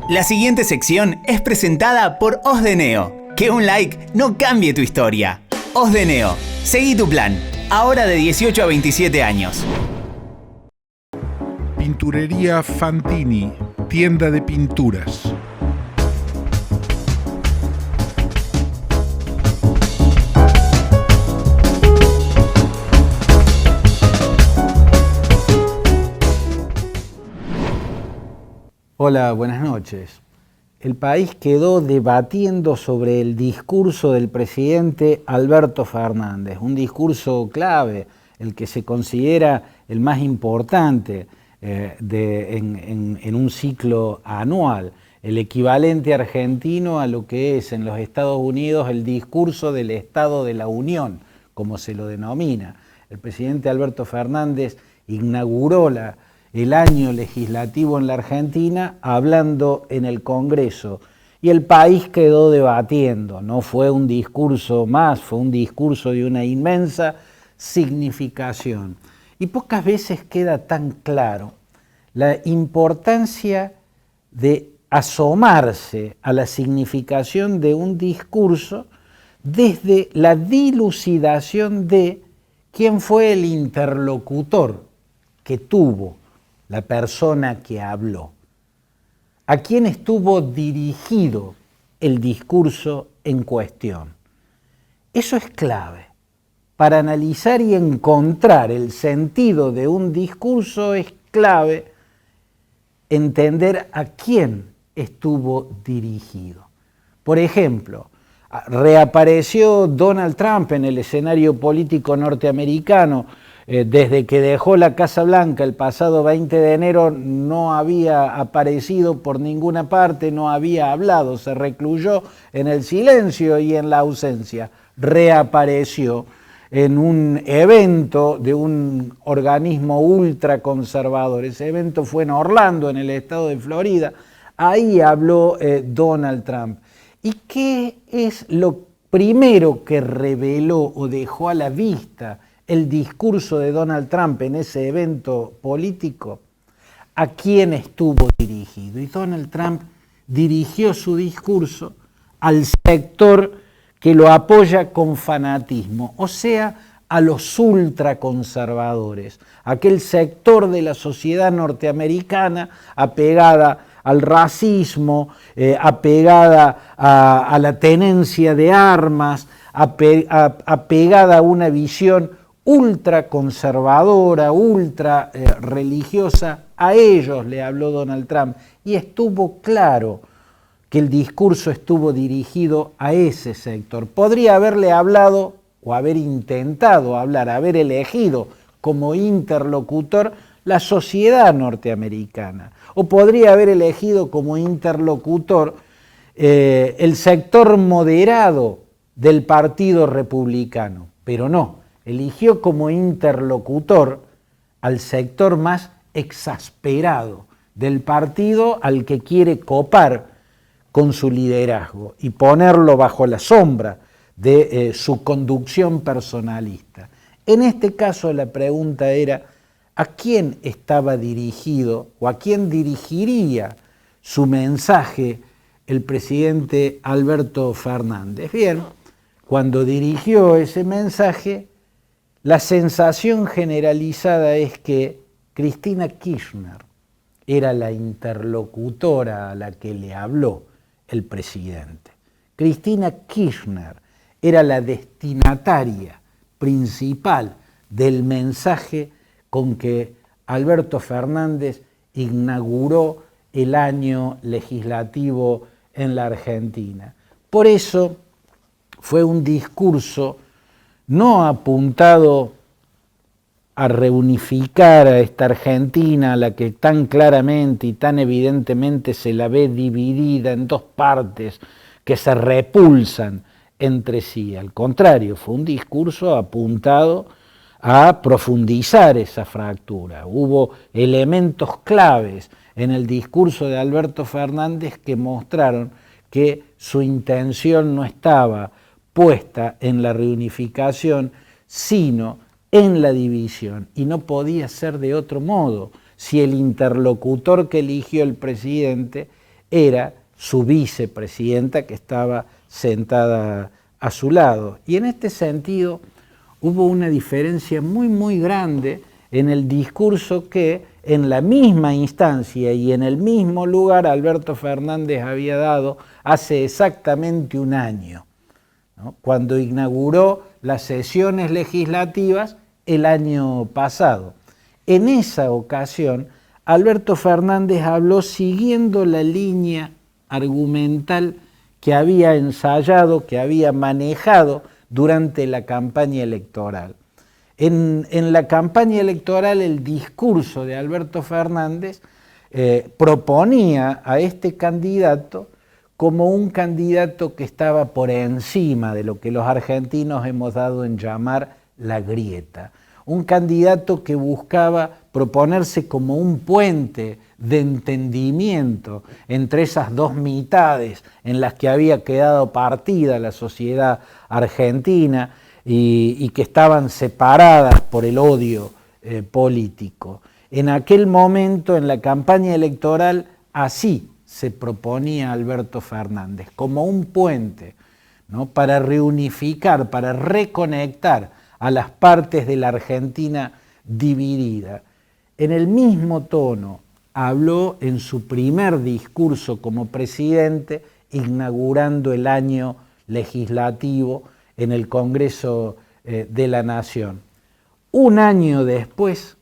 La siguiente sección es presentada por Os de Neo. Que un like no cambie tu historia. Os de Neo. Seguí tu plan. Ahora de 18 a 27 años. Pinturería Fantini, tienda de pinturas. Hola, buenas noches. El país quedó debatiendo sobre el discurso del presidente Alberto Fernández, un discurso clave, el que se considera el más importante en un ciclo anual, el equivalente argentino a lo que es en los Estados Unidos el discurso del Estado de la Unión, como se lo denomina. El presidente Alberto Fernández inauguró el año legislativo en la Argentina hablando en el Congreso y el país quedó debatiendo. No fue un discurso más, fue un discurso de una inmensa significación. Y pocas veces queda tan claro la importancia de asomarse a la significación de un discurso desde la dilucidación de quién fue el interlocutor que tuvo la persona que habló, a quién estuvo dirigido el discurso en cuestión. Eso es clave. Para analizar y encontrar el sentido de un discurso es clave entender a quién estuvo dirigido. Por ejemplo, reapareció Donald Trump en el escenario político norteamericano. Desde que dejó la Casa Blanca el pasado 20 de enero no había aparecido por ninguna parte, no había hablado, se recluyó en el silencio y en la ausencia. Reapareció en un evento de un organismo ultraconservador. Ese evento fue en Orlando, en el estado de Florida. Ahí habló Donald Trump. ¿Y qué es lo primero que reveló o dejó a la vista el discurso de Donald Trump en ese evento político? ¿A quién estuvo dirigido? Y Donald Trump dirigió su discurso al sector que lo apoya con fanatismo, o sea, a los ultraconservadores, aquel sector de la sociedad norteamericana apegada al racismo, apegada a la tenencia de armas, apegada a una visión ultraconservadora, ultra religiosa. A ellos le habló Donald Trump y estuvo claro que el discurso estuvo dirigido a ese sector. Podría haberle hablado o haber intentado hablar, haber elegido como interlocutor la sociedad norteamericana, o podría haber elegido como interlocutor el sector moderado del Partido Republicano, pero no, eligió como interlocutor al sector más exasperado del partido al que quiere copar con su liderazgo y ponerlo bajo la sombra de su conducción personalista. En este caso la pregunta era, ¿a quién estaba dirigido o a quién dirigiría su mensaje el presidente Alberto Fernández? Bien, cuando dirigió ese mensaje, la sensación generalizada es que Cristina Kirchner era la interlocutora a la que le habló el presidente. Cristina Kirchner era la destinataria principal del mensaje con que Alberto Fernández inauguró el año legislativo en la Argentina. Por eso fue un discurso no apuntado a reunificar a esta Argentina, a la que tan claramente y tan evidentemente se la ve dividida en dos partes que se repulsan entre sí. Al contrario, fue un discurso apuntado a profundizar esa fractura. Hubo elementos claves en el discurso de Alberto Fernández que mostraron que su intención no estaba puesta en la reunificación, sino en la división, y no podía ser de otro modo si el interlocutor que eligió el presidente era su vicepresidenta que estaba sentada a su lado. Y en este sentido hubo una diferencia muy, muy grande en el discurso que en la misma instancia y en el mismo lugar Alberto Fernández había dado hace exactamente un año, ¿no? Cuando inauguró las sesiones legislativas el año pasado. En esa ocasión, Alberto Fernández habló siguiendo la línea argumental que había ensayado, que había manejado durante la campaña electoral. En la campaña electoral el discurso de Alberto Fernández proponía a este candidato como un candidato que estaba por encima de lo que los argentinos hemos dado en llamar la grieta. Un candidato que buscaba proponerse como un puente de entendimiento entre esas dos mitades en las que había quedado partida la sociedad argentina y que estaban separadas por el odio político. En aquel momento, en la campaña electoral, así se proponía Alberto Fernández, como un puente, ¿no?, para reunificar, para reconectar a las partes de la Argentina dividida. En el mismo tono habló en su primer discurso como presidente, inaugurando el año legislativo en el Congreso de la Nación. Un año después,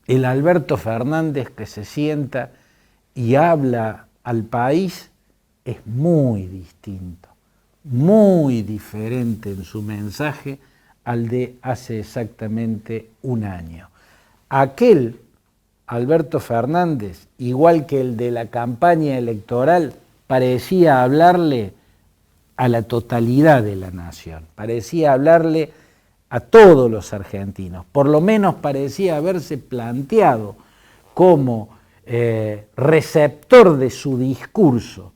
el Alberto Fernández que se sienta y habla al país es muy distinto, muy diferente en su mensaje al de hace exactamente un año. Aquel Alberto Fernández, igual que el de la campaña electoral, parecía hablarle a la totalidad de la nación, parecía hablarle a todos los argentinos, por lo menos parecía haberse planteado como receptor de su discurso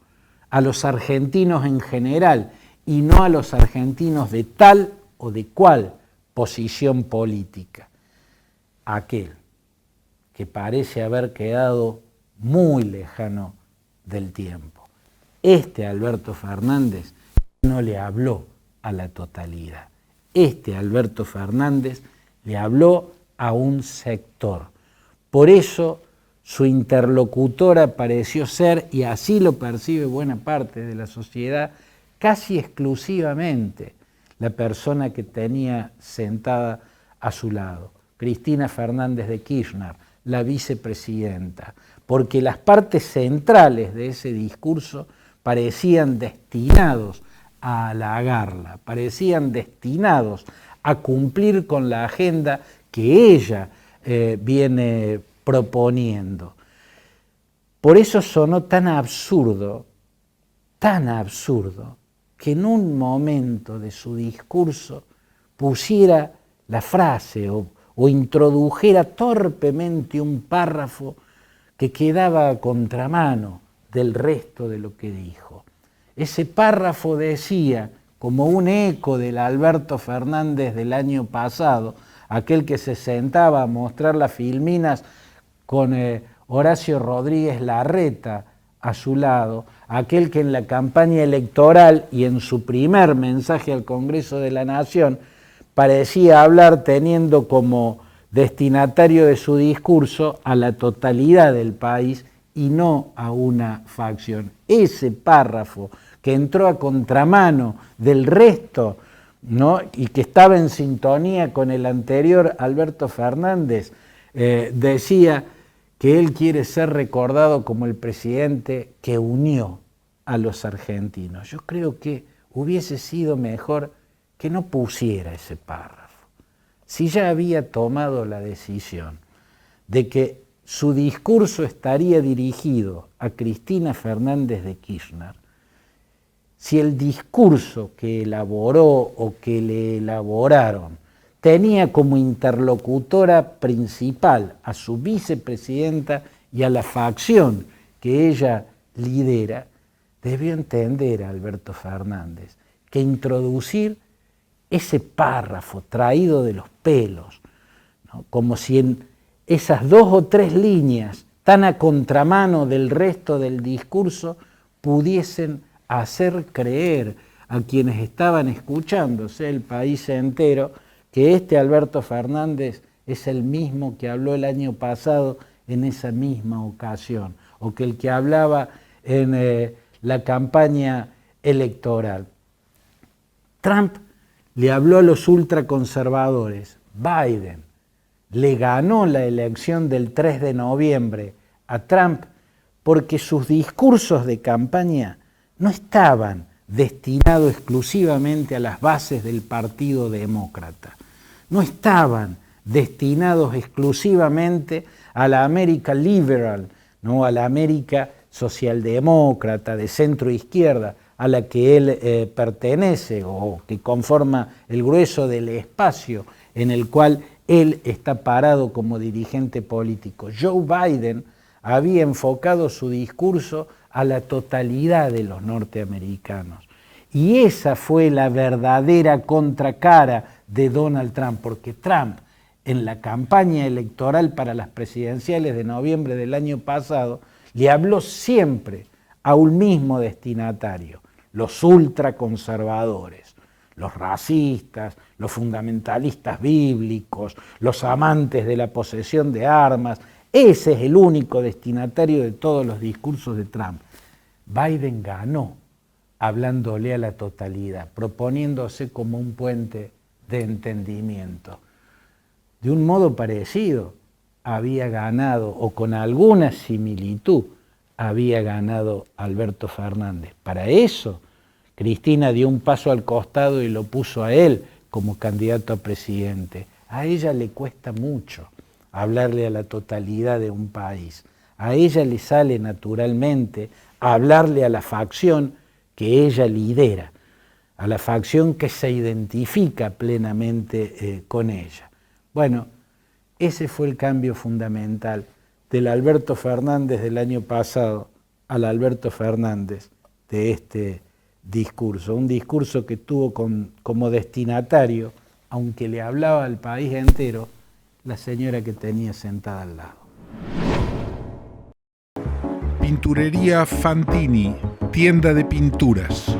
a los argentinos en general y no a los argentinos de tal o de cual posición política. Aquel que parece haber quedado muy lejano del tiempo. Este Alberto Fernández no le habló a la totalidad. Este Alberto Fernández le habló a un sector. Por eso su interlocutora pareció ser, y así lo percibe buena parte de la sociedad, casi exclusivamente la persona que tenía sentada a su lado, Cristina Fernández de Kirchner, la vicepresidenta, porque las partes centrales de ese discurso parecían destinados a halagarla, parecían destinados a cumplir con la agenda que ella viene proponiendo. Por eso sonó tan absurdo, que en un momento de su discurso pusiera la frase o introdujera torpemente un párrafo que quedaba a contramano del resto de lo que dijo. Ese párrafo decía, como un eco del Alberto Fernández del año pasado, aquel que se sentaba a mostrar las filminas con Horacio Rodríguez Larreta a su lado, aquel que en la campaña electoral y en su primer mensaje al Congreso de la Nación parecía hablar teniendo como destinatario de su discurso a la totalidad del país y no a una facción. Ese párrafo que entró a contramano del resto, ¿no?, y que estaba en sintonía con el anterior Alberto Fernández, decía que él quiere ser recordado como el presidente que unió a los argentinos. Yo creo que hubiese sido mejor que no pusiera ese párrafo. Si ya había tomado la decisión de que su discurso estaría dirigido a Cristina Fernández de Kirchner, si el discurso que elaboró o que le elaboraron tenía como interlocutora principal a su vicepresidenta y a la facción que ella lidera, debió entender a Alberto Fernández que introducir ese párrafo traído de los pelos, ¿no?, como si en esas 2 o 3 líneas tan a contramano del resto del discurso, pudiesen hacer creer a quienes estaban escuchándose el país entero que este Alberto Fernández es el mismo que habló el año pasado en esa misma ocasión, o que el que hablaba en la campaña electoral. Trump le habló a los ultraconservadores. Biden le ganó la elección del 3 de noviembre a Trump porque sus discursos de campaña no estaban destinados exclusivamente a las bases del Partido Demócrata, no estaban destinados exclusivamente a la América liberal, ¿no? A la América socialdemócrata, de centro izquierda, a la que él pertenece o que conforma el grueso del espacio en el cual él está parado como dirigente político. Joe Biden había enfocado su discurso a la totalidad de los norteamericanos. Y esa fue la verdadera contracara de Donald Trump, porque Trump, en la campaña electoral para las presidenciales de noviembre del año pasado, le habló siempre a un mismo destinatario: los ultraconservadores, los racistas, los fundamentalistas bíblicos, los amantes de la posesión de armas. Ese es el único destinatario de todos los discursos de Trump. Biden ganó hablándole a la totalidad, proponiéndose como un puente de entendimiento. De un modo parecido había ganado, o con alguna similitud, había ganado Alberto Fernández. Para eso, Cristina dio un paso al costado y lo puso a él como candidato a presidente. A ella le cuesta mucho hablarle a la totalidad de un país. A ella le sale naturalmente hablarle a la facción que ella lidera, a la facción que se identifica plenamente con ella. Bueno, ese fue el cambio fundamental del Alberto Fernández del año pasado al Alberto Fernández de este discurso. Un discurso que tuvo como destinatario, aunque le hablaba al país entero, la señora que tenía sentada al lado. Pinturería Fantini, tienda de pinturas.